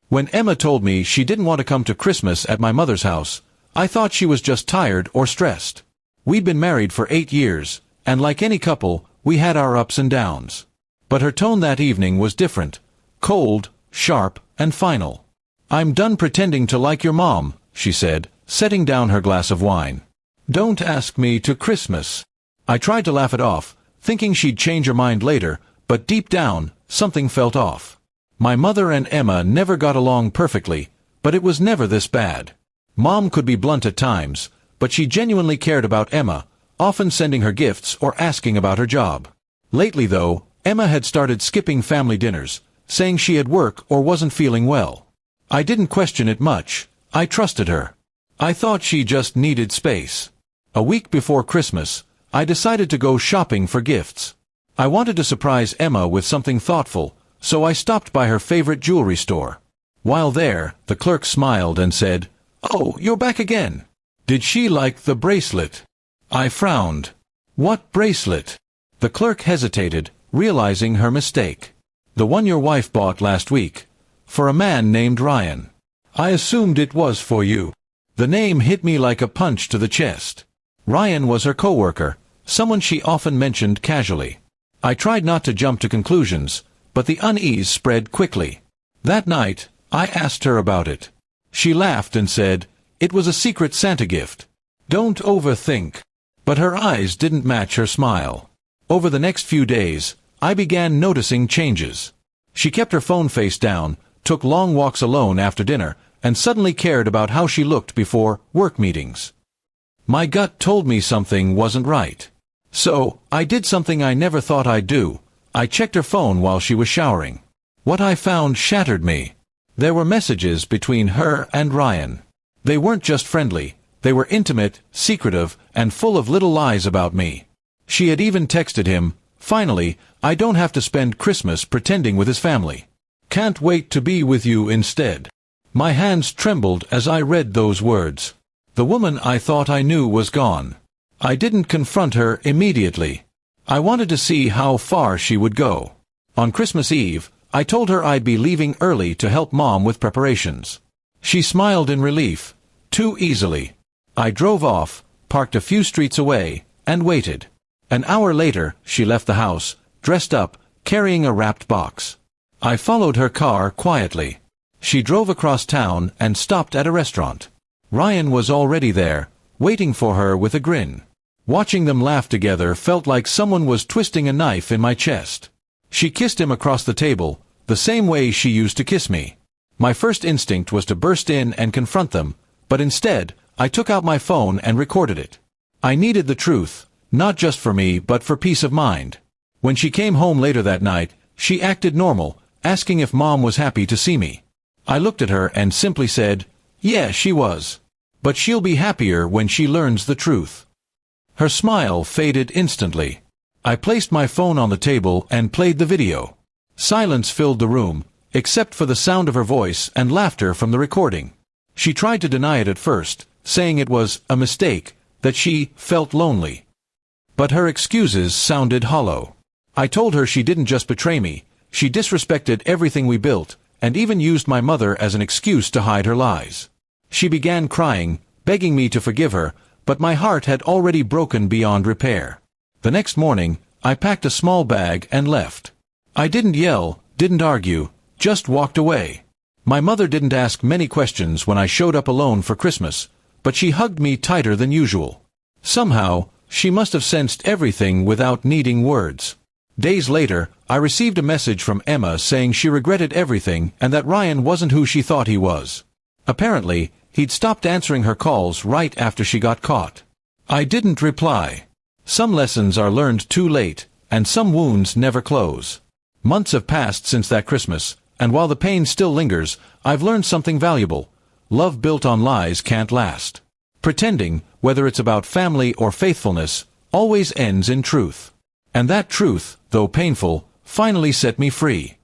When Emma told me she didn't want to come to Christmas at my mother's house, I thought she was just tired or stressed. We'd been married for 8 years, and like any couple, we had our ups and downs. But her tone that evening was different, cold, sharp, and final. "I'm done pretending to like your mom," she said, setting down her glass of wine. "Don't ask me to Christmas." I tried to laugh it off, thinking she'd change her mind later, but deep down, something felt off. My mother and Emma never got along perfectly, but it was never this bad. Mom could be blunt at times, but she genuinely cared about Emma, often sending her gifts or asking about her job. Lately though, Emma had started skipping family dinners, saying she had work or wasn't feeling well. I didn't question it much. I trusted her. I thought she just needed space. A week before Christmas, I decided to go shopping for gifts. I wanted to surprise Emma with something thoughtful, so I stopped by her favorite jewelry store. While there, the clerk smiled and said, "Oh, you're back again. Did she like the bracelet?" I frowned. "What bracelet?" The clerk hesitated, realizing her mistake. "The one your wife bought last week. For a man named Ryan." "I assumed it was for you." The name hit me like a punch to the chest. Ryan was her coworker, someone she often mentioned casually. I tried not to jump to conclusions, but the unease spread quickly. That night, I asked her about it. She laughed and said, "It was a secret Santa gift. Don't overthink." But her eyes didn't match her smile. Over the next few days, I began noticing changes. She kept her phone face down, took long walks alone after dinner, and suddenly cared about how she looked before work meetings. My gut told me something wasn't right. So, I did something I never thought I'd do. I checked her phone while she was showering. What I found shattered me. There were messages between her and Ryan. They weren't just friendly. They were intimate, secretive, and full of little lies about me. She had even texted him, "Finally, I don't have to spend Christmas pretending with his family. Can't wait to be with you instead." My hands trembled as I read those words. The woman I thought I knew was gone. I didn't confront her immediately. I wanted to see how far she would go. On Christmas Eve, I told her I'd be leaving early to help Mom with preparations. She smiled in relief, too easily. I drove off, parked a few streets away, and waited. An hour later, she left the house, dressed up, carrying a wrapped box. I followed her car quietly. She drove across town and stopped at a restaurant. Ryan was already there, waiting for her with a grin. Watching them laugh together felt like someone was twisting a knife in my chest. She kissed him across the table, the same way she used to kiss me. My first instinct was to burst in and confront them, but instead, I took out my phone and recorded it. I needed the truth, not just for me but for peace of mind. When she came home later that night, she acted normal, asking if Mom was happy to see me. I looked at her and simply said, "Yeah, she was. But she'll be happier when she learns the truth." Her smile faded instantly. I placed my phone on the table and played the video. Silence filled the room, except for the sound of her voice and laughter from the recording. She tried to deny it at first, saying it was a mistake, that she felt lonely. But her excuses sounded hollow. I told her she didn't just betray me, she disrespected everything we built, and even used my mother as an excuse to hide her lies. She began crying, begging me to forgive her, but my heart had already broken beyond repair. The next morning, I packed a small bag and left. I didn't yell, didn't argue, just walked away. My mother didn't ask many questions when I showed up alone for Christmas, but she hugged me tighter than usual. Somehow, she must have sensed everything without needing words. Days later, I received a message from Emma saying she regretted everything and that Ryan wasn't who she thought he was. Apparently, he'd stopped answering her calls right after she got caught. I didn't reply. Some lessons are learned too late, and some wounds never close. Months have passed since that Christmas, and while the pain still lingers, I've learned something valuable. Love built on lies can't last. Pretending, whether it's about family or faithfulness, always ends in truth. And that truth, though painful, finally set me free.